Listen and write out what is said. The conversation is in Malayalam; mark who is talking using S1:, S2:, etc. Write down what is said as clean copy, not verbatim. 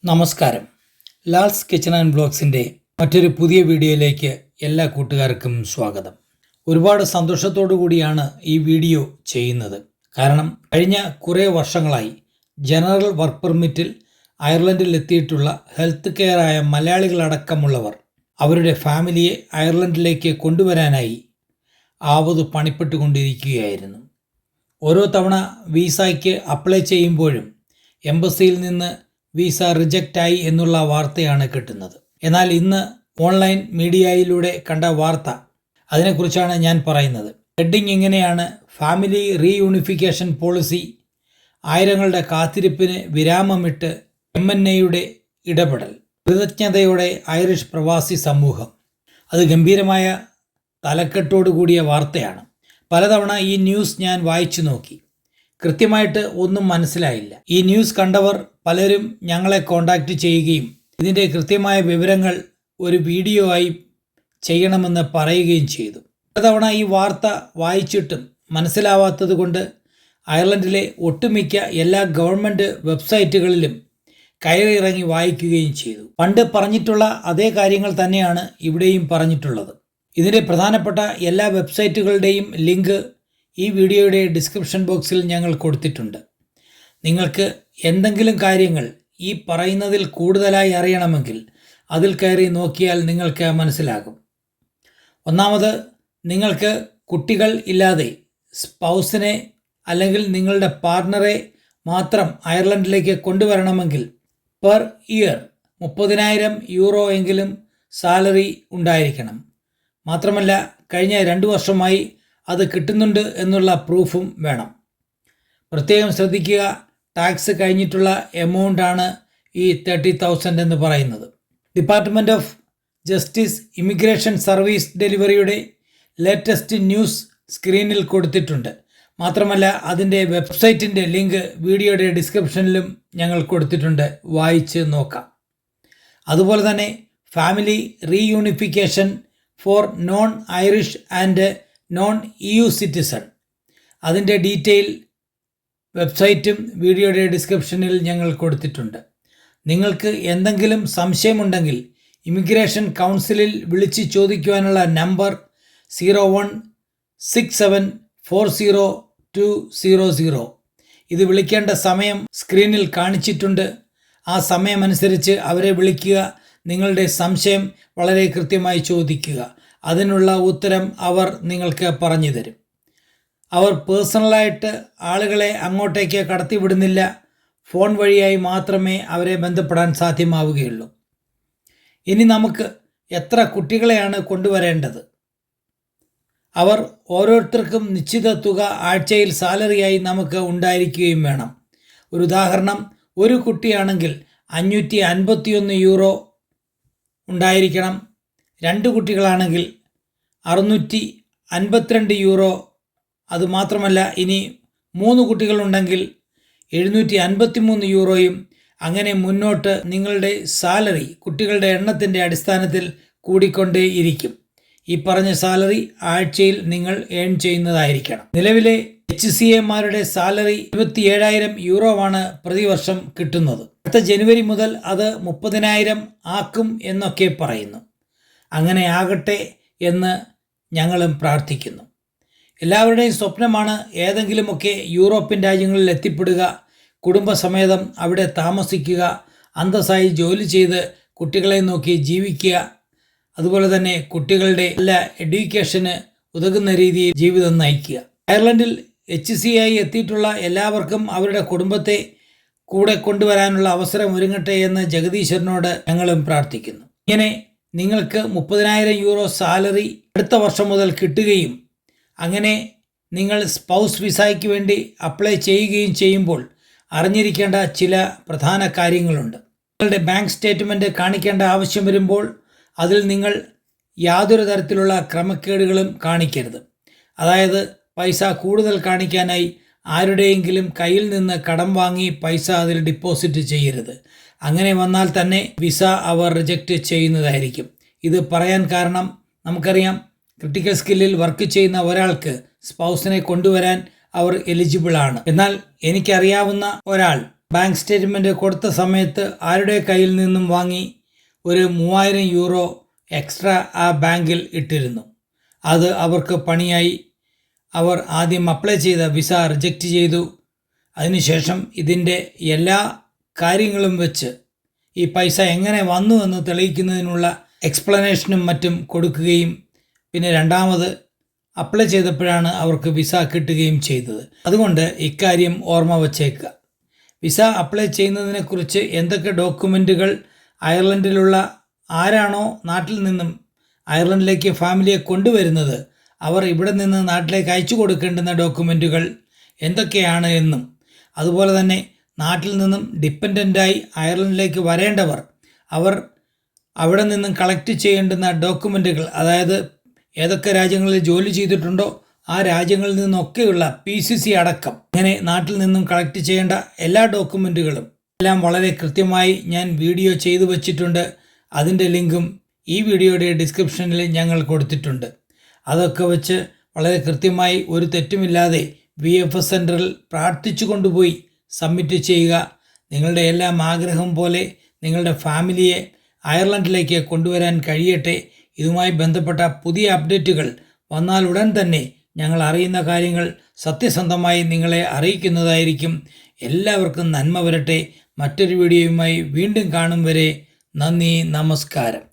S1: നമസ്കാരം. ലാൽസ് കിച്ചൺ ആൻഡ് ബ്ലോഗ്സിൻ്റെ മറ്റൊരു പുതിയ വീഡിയോയിലേക്ക് എല്ലാ കൂട്ടുകാർക്കും സ്വാഗതം. ഒരുപാട് സന്തോഷത്തോടു കൂടിയാണ് ഈ വീഡിയോ ചെയ്യുന്നത്. കാരണം കഴിഞ്ഞ കുറേ വർഷങ്ങളായി ജനറൽ വർക്ക് പെർമിറ്റിൽ അയർലൻഡിൽ എത്തിയിട്ടുള്ള ഹെൽത്ത് കെയർ ആയ മലയാളികളടക്കമുള്ളവർ അവരുടെ ഫാമിലിയെ അയർലൻഡിലേക്ക് കൊണ്ടുവരാനായി ആവത് പണിപ്പെട്ടുകൊണ്ടിരിക്കുകയായിരുന്നു. ഓരോ തവണ വിസയ്ക്ക് അപ്ലൈ ചെയ്യുമ്പോഴും എംബസിയിൽ നിന്ന് വിസ റിജക്റ്റായി എന്നുള്ള വാർത്തയാണ് കിട്ടുന്നത്. എന്നാൽ ഇന്ന് ഓൺലൈൻ മീഡിയയിലൂടെ കണ്ട വാർത്ത, അതിനെക്കുറിച്ചാണ് ഞാൻ പറയുന്നത്. ഹെഡിങ് ഇങ്ങനെയാണ്: ഫാമിലി റീയൂണിഫിക്കേഷൻ പോളിസി, ആയിരങ്ങളുടെ കാത്തിരിപ്പിന് വിരാമമിട്ട് MNAയുടെ ഇടപെടൽ, കൃതജ്ഞതയോടെ ഐറിഷ് പ്രവാസി സമൂഹം. അത് ഗംഭീരമായ തലക്കെട്ടോടുകൂടിയ വാർത്തയാണ്. പലതവണ ഈ ന്യൂസ് ഞാൻ വായിച്ചു നോക്കി. കൃത്യമായിട്ട് ഒന്നും മനസ്സിലായില്ല. ഈ ന്യൂസ് കണ്ടവർ പലരും ഞങ്ങളെ കോണ്ടാക്റ്റ് ചെയ്യുകയും ഇതിൻ്റെ കൃത്യമായ വിവരങ്ങൾ ഒരു വീഡിയോ ആയി ചെയ്യണമെന്ന് പറയുകയും ചെയ്തു. പലതവണ ഈ വാർത്ത വായിച്ചിട്ടും മനസ്സിലാവാത്തത് കൊണ്ട് അയർലൻഡിലെ ഒട്ടുമിക്ക എല്ലാ ഗവൺമെൻറ് വെബ്സൈറ്റുകളിലും കയറിയിറങ്ങി വായിക്കുകയും ചെയ്തു. പണ്ട് പറഞ്ഞിട്ടുള്ള അതേ കാര്യങ്ങൾ തന്നെയാണ് ഇവിടെയും പറഞ്ഞിട്ടുള്ളത്. ഇതിൻ്റെ പ്രധാനപ്പെട്ട എല്ലാ വെബ്സൈറ്റുകളുടെയും ലിങ്ക് ഈ വീഡിയോയുടെ ഡിസ്ക്രിപ്ഷൻ ബോക്സിൽ ഞങ്ങൾ കൊടുത്തിട്ടുണ്ട്. നിങ്ങൾക്ക് എന്തെങ്കിലും കാര്യങ്ങൾ ഈ പറയുന്നതിൽ കൂടുതലായി അറിയണമെങ്കിൽ അതിൽ കയറി നോക്കിയാൽ നിങ്ങൾക്ക് മനസ്സിലാകും. ഒന്നാമത്, നിങ്ങൾക്ക് കുട്ടികൾ ഇല്ലാതെ സ്പൗസിനെ അല്ലെങ്കിൽ നിങ്ങളുടെ പാർട്ണറെ മാത്രം അയർലൻഡിലേക്ക് കൊണ്ടുവരണമെങ്കിൽ പെർ ഇയർ 30,000 യൂറോ എങ്കിലും സാലറി ഉണ്ടായിരിക്കണം. മാത്രമല്ല, കഴിഞ്ഞ 2 വർഷമായി അത് കിട്ടുന്നുണ്ട് എന്നുള്ള പ്രൂഫും വേണം. പ്രത്യേകം ശ്രദ്ധിക്കുക, ടാക്സ് കഴിഞ്ഞിട്ടുള്ള എമൗണ്ട് ആണ് ഈ 30,000 എന്ന് പറയുന്നത്. Department of justice immigration service ഡെലിവറിയുടെ ലേറ്റസ്റ്റ് ന്യൂസ് സ്ക്രീനിൽ കൊടുത്തിട്ടുണ്ട്. മാത്രമല്ല, അതിൻ്റെ വെബ്സൈറ്റിൻ്റെ ലിങ്ക് വീഡിയോയുടെ ഡിസ്ക്രിപ്ഷനിലും ഞങ്ങൾ കൊടുത്തിട്ടുണ്ട്, വായിച്ച് നോക്കാം. അതുപോലെ തന്നെ family reunification four non Irish and non EU citizen, അതിൻ്റെ ഡീറ്റെയിൽ വെബ്സൈറ്റും വീഡിയോയുടെ ഡിസ്ക്രിപ്ഷനിൽ ഞങ്ങൾ കൊടുത്തിട്ടുണ്ട്. നിങ്ങൾക്ക് എന്തെങ്കിലും സംശയമുണ്ടെങ്കിൽ ഇമിഗ്രേഷൻ കൗൺസിലിൽ വിളിച്ച് ചോദിക്കുവാനുള്ള നമ്പർ 0167400200. ഇത് വിളിക്കേണ്ട സമയം സ്ക്രീനിൽ കാണിച്ചിട്ടുണ്ട്. ആ സമയമനുസരിച്ച് അവരെ വിളിക്കുക. നിങ്ങളുടെ സംശയം വളരെ കൃത്യമായി ചോദിക്കുക. അതിനുള്ള ഉത്തരം അവർ നിങ്ങൾക്ക് പറഞ്ഞു തരും. അവർ പേഴ്സണലായിട്ട് ആളുകളെ അങ്ങോട്ടേക്ക് കടത്തിവിടുന്നില്ല. ഫോൺ വഴിയായി മാത്രമേ അവരെ ബന്ധപ്പെടാൻ സാധ്യമാവുകയുള്ളൂ. ഇനി നമുക്ക് എത്ര കുട്ടികളെയാണ് കൊണ്ടുവരേണ്ടത്? അവർ ഓരോരുത്തർക്കും നിശ്ചിത തുക ആഴ്ചയിൽ സാലറിയായി നമുക്ക് ഉണ്ടായിരിക്കുകയും വേണം. ഒരു ഉദാഹരണം, ഒരു കുട്ടിയാണെങ്കിൽ 551 യൂറോ ഉണ്ടായിരിക്കണം. 2 കുട്ടികളാണെങ്കിൽ 652 യൂറോ. അതുമാത്രമല്ല, ഇനി 3 കുട്ടികളുണ്ടെങ്കിൽ 753 യൂറോയും. അങ്ങനെ മുന്നോട്ട് നിങ്ങളുടെ സാലറി കുട്ടികളുടെ എണ്ണത്തിൻ്റെ അടിസ്ഥാനത്തിൽ കൂടിക്കൊണ്ടേയിരിക്കും. ഈ പറഞ്ഞ സാലറി ആഴ്ചയിൽ നിങ്ങൾ ഏൺ ചെയ്യുന്നതായിരിക്കണം. നിലവിലെ HCAമാരുടെ സാലറി 27,000 യൂറോവാണ് പ്രതിവർഷം കിട്ടുന്നത്. അടുത്ത ജനുവരി മുതൽ അത് 30,000 ആക്കും എന്നൊക്കെ പറയുന്നു. അങ്ങനെ ആകട്ടെ എന്ന് ഞങ്ങളും പ്രാർത്ഥിക്കുന്നു. എല്ലാവരുടെയും സ്വപ്നമാണ് ഏതെങ്കിലുമൊക്കെ യൂറോപ്യൻ രാജ്യങ്ങളിൽ എത്തിപ്പെടുക, കുടുംബസമേതം അവിടെ താമസിക്കുക, അന്തസ്സായി ജോലി ചെയ്ത് കുട്ടികളെ നോക്കി ജീവിക്കുക, അതുപോലെ തന്നെ കുട്ടികളുടെ എല്ലാ എഡ്യൂക്കേഷന് ഉതകുന്ന രീതിയിൽ ജീവിതം നയിക്കുക. അയർലൻഡിൽ HCA എത്തിയിട്ടുള്ള എല്ലാവർക്കും അവരുടെ കുടുംബത്തെ കൂടെ കൊണ്ടുവരാനുള്ള അവസരം ഒരുങ്ങട്ടെ എന്ന് ജഗദീശ്വരനോട് ഞങ്ങളും പ്രാർത്ഥിക്കുന്നു. ഇങ്ങനെ നിങ്ങൾക്ക് 30,000 യൂറോ സാലറി അടുത്ത വർഷം മുതൽ കിട്ടുകയും അങ്ങനെ നിങ്ങൾ സ്പൗസ് വിസയ്ക്ക് വേണ്ടി അപ്ലൈ ചെയ്യുകയും ചെയ്യുമ്പോൾ അറിഞ്ഞിരിക്കേണ്ട ചില പ്രധാന കാര്യങ്ങളുണ്ട്. നിങ്ങളുടെ ബാങ്ക് സ്റ്റേറ്റ്മെൻറ്റ് കാണിക്കേണ്ട ആവശ്യം വരുമ്പോൾ അതിൽ നിങ്ങൾ യാതൊരു തരത്തിലുള്ള ക്രമക്കേടുകളും കാണിക്കരുത്. അതായത്, പൈസ കൂടുതൽ കാണിക്കാനായി ആരുടെയെങ്കിലും കയ്യിൽ നിന്ന് കടം വാങ്ങി പൈസ അതിൽ ഡിപ്പോസിറ്റ് ചെയ്യരുത്. അങ്ങനെ വന്നാൽ തന്നെ വിസ അവർ റിജക്റ്റ് ചെയ്യുന്നതായിരിക്കും. ഇത് പറയാൻ കാരണം, നമുക്കറിയാം, ക്രിട്ടിക്കൽ സ്കില്ലിൽ വർക്ക് ചെയ്യുന്ന ഒരാൾക്ക് സ്പൗസിനെ കൊണ്ടുവരാൻ അവർ എലിജിബിൾ ആണ്. എന്നാൽ എനിക്കറിയാവുന്ന ഒരാൾ ബാങ്ക് സ്റ്റേറ്റ്മെൻറ്റ് കൊടുത്ത സമയത്ത് ആരുടെ കയ്യിൽ നിന്നും വാങ്ങി ഒരു 3000 യൂറോ എക്സ്ട്രാ ആ ബാങ്കിൽ ഇട്ടിരുന്നു. അത് അവർക്ക് പണിയായി. അവർ ആദ്യം അപ്ലൈ ചെയ്ത വിസ റിജക്റ്റ് ചെയ്തു. അതിനുശേഷം ഇതിൻ്റെ എല്ലാ കാര്യങ്ങളും വെച്ച് ഈ പൈസ എങ്ങനെ വന്നു എന്ന് തെളിയിക്കുന്നതിനുള്ള എക്സ്പ്ലനേഷനും മറ്റും കൊടുക്കുകയും പിന്നെ രണ്ടാമത് അപ്ലൈ ചെയ്തപ്പോഴാണ് അവർക്ക് വിസ കിട്ടുകയും ചെയ്തത്. അതുകൊണ്ട് ഇക്കാര്യം ഓർമ്മ വച്ചേക്കുക. വിസ അപ്ലൈ ചെയ്യുന്നതിനെക്കുറിച്ച് എന്തൊക്കെ ഡോക്യുമെൻറ്റുകൾ അയർലൻഡിലുള്ള ആരാണോ നാട്ടിൽ നിന്നും അയർലൻഡിലേക്ക് ഫാമിലിയെ കൊണ്ടുവരുന്നത് അവർ ഇവിടെ നിന്ന് നാട്ടിലേക്ക് അയച്ചു കൊടുക്കേണ്ടുന്ന ഡോക്യുമെൻറ്റുകൾ എന്തൊക്കെയാണ് എന്നും അതുപോലെ തന്നെ നാട്ടിൽ നിന്നും ഡിപ്പെൻഡൻ്റായി അയർലൻഡിലേക്ക് വരേണ്ടവർ അവർ അവിടെ നിന്നും കളക്ട് ചെയ്യേണ്ടുന്ന ഡോക്യുമെൻറ്റുകൾ, അതായത് ഏതൊക്കെ രാജ്യങ്ങളിൽ ജോലി ചെയ്തിട്ടുണ്ടോ ആ രാജ്യങ്ങളിൽ നിന്നൊക്കെയുള്ള PCC അടക്കം ഇങ്ങനെ നാട്ടിൽ നിന്നും കളക്ട് ചെയ്യേണ്ട എല്ലാ ഡോക്യുമെൻറ്റുകളും എല്ലാം വളരെ കൃത്യമായി ഞാൻ വീഡിയോ ചെയ്തു വച്ചിട്ടുണ്ട്. അതിൻ്റെ ലിങ്കും ഈ വീഡിയോയുടെ ഡിസ്ക്രിപ്ഷനിൽ ഞങ്ങൾ കൊടുത്തിട്ടുണ്ട്. അതൊക്കെ വെച്ച് വളരെ കൃത്യമായി ഒരു തെറ്റുമില്ലാതെ VFS സെൻറ്ററിൽ പ്രാർത്ഥിച്ചു കൊണ്ടുപോയി സബ്മിറ്റ് ചെയ്യുക. നിങ്ങളുടെ എല്ലാം ആഗ്രഹം പോലെ നിങ്ങളുടെ ഫാമിലിയെ അയർലൻഡിലേക്ക് കൊണ്ടുവരാൻ കഴിയട്ടെ. ഇതുമായി ബന്ധപ്പെട്ട പുതിയ അപ്ഡേറ്റുകൾ വന്നാൽ ഉടൻ തന്നെ ഞങ്ങൾ അറിയുന്ന കാര്യങ്ങൾ സത്യസന്ധമായി നിങ്ങളെ അറിയിക്കുന്നതായിരിക്കും. എല്ലാവർക്കും നന്മ വരട്ടെ. മറ്റൊരു വീഡിയോയുമായി വീണ്ടും കാണും വരെ നന്ദി, നമസ്കാരം.